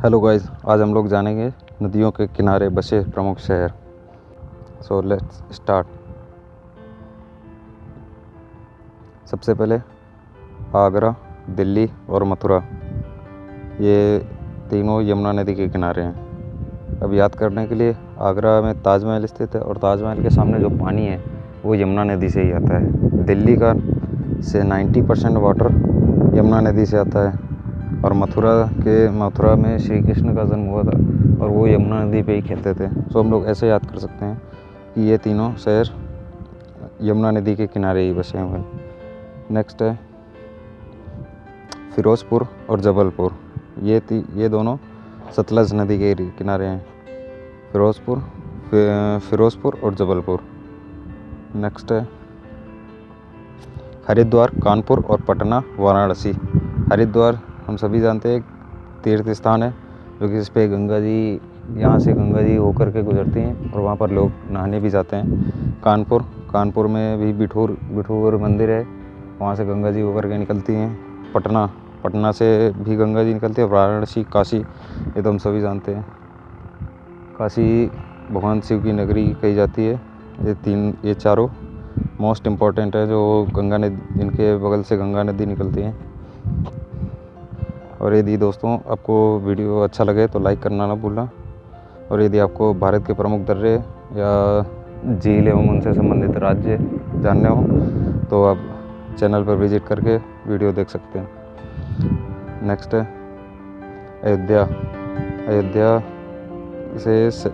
Hello guys, आज हम लोग जानेंगे नदियों के किनारे बसे प्रमुख शहर। So let's start. सबसे पहले आगरा, दिल्ली और मथुरा, ये तीनों यमुना नदी के किनारे हैं। अब याद करने के लिए, आगरा में ताजमहल स्थित है और ताजमहल के सामने जो पानी है वो यमुना नदी से ही आता है। दिल्ली का से 90% वाटर यमुना नदी से आता है। और मथुरा में श्री कृष्ण का जन्म हुआ था और वो यमुना नदी पे ही खेलते थे। सो हम लोग ऐसे याद कर सकते हैं कि ये तीनों शहर यमुना नदी के किनारे ही बसे हुए हैं। नेक्स्ट है फिरोज़पुर और जबलपुर। ये दोनों सतलज नदी के किनारे हैं। फिरोज़पुर और जबलपुर। नेक्स्ट है हरिद्वार, कानपुर और पटना, वाराणसी। हरिद्वार हम सभी जानते हैं तीर्थ स्थान है, जो कि इस पे यहाँ से गंगा जी होकर के गुजरती हैं और वहाँ पर लोग नहाने भी जाते हैं। कानपुर में भी बिठूर मंदिर है, वहाँ से गंगा जी होकर के निकलती हैं। पटना से भी गंगा जी निकलती है। वाराणसी, काशी, ये तो हम सभी जानते हैं। काशी भगवान शिव की नगरी कही जाती है। ये चारों मोस्ट इम्पॉर्टेंट है, जो जिनके बगल से गंगा नदी निकलती है। और यदि दोस्तों आपको वीडियो अच्छा लगे तो लाइक करना ना भूलना। और यदि आपको भारत के प्रमुख दर्रे या झील एवं उनसे संबंधित राज्य जानने हो तो आप चैनल पर विजिट करके वीडियो देख सकते हैं। नेक्स्ट है अयोध्या।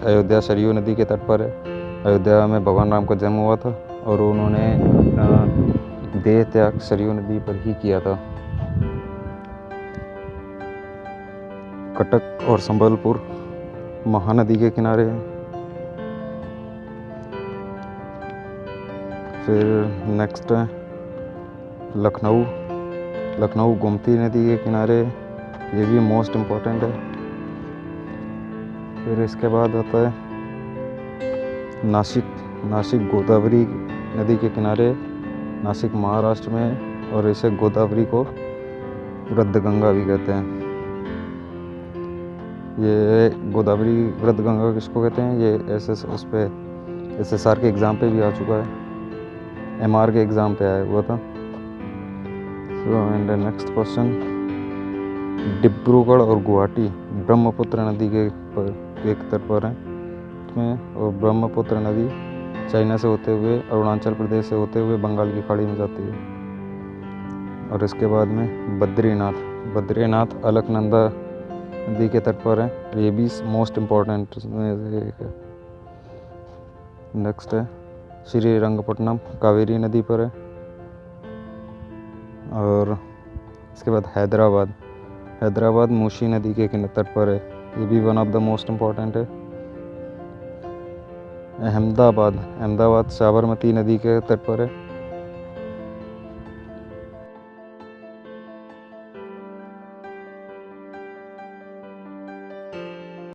अयोध्या सरयू नदी के तट पर है। अयोध्या में भगवान राम का जन्म हुआ था और उन्होंने अपना देह त्याग सरयू नदी पर ही किया था। कटक और संबलपुर महानदी के किनारे हैं। फिर नेक्स्ट है लखनऊ गोमती नदी के किनारे, ये भी मोस्ट इम्पोर्टेंट है। फिर इसके बाद आता है नासिक गोदावरी नदी के किनारे, नासिक महाराष्ट्र में, और इसे गोदावरी को वृद्ध गंगा भी कहते हैं। ये गोदावरी वृद्ध गंगा किसको कहते हैं, ये SSR के एग्ज़ाम पे भी आ चुका है, MR के एग्ज़ाम पे आया हुआ था। नेक्स्ट क्वेश्चन, डिब्रूगढ़ और गुवाहाटी ब्रह्मपुत्र नदी के एक तट पर हैं, और ब्रह्मपुत्र नदी चाइना से होते हुए अरुणाचल प्रदेश से होते हुए बंगाल की खाड़ी में जाती है। और इसके बाद में बद्रीनाथ अलकनंदा नदी के तट पर है, ये भी मोस्ट इम्पोर्टेंट है। नेक्स्ट है श्रीरंगपट्टनम कावेरी नदी पर है। और इसके बाद हैदराबाद मूसी नदी के तट पर है, ये भी one of the most important है। अहमदाबाद साबरमती नदी के तट पर है।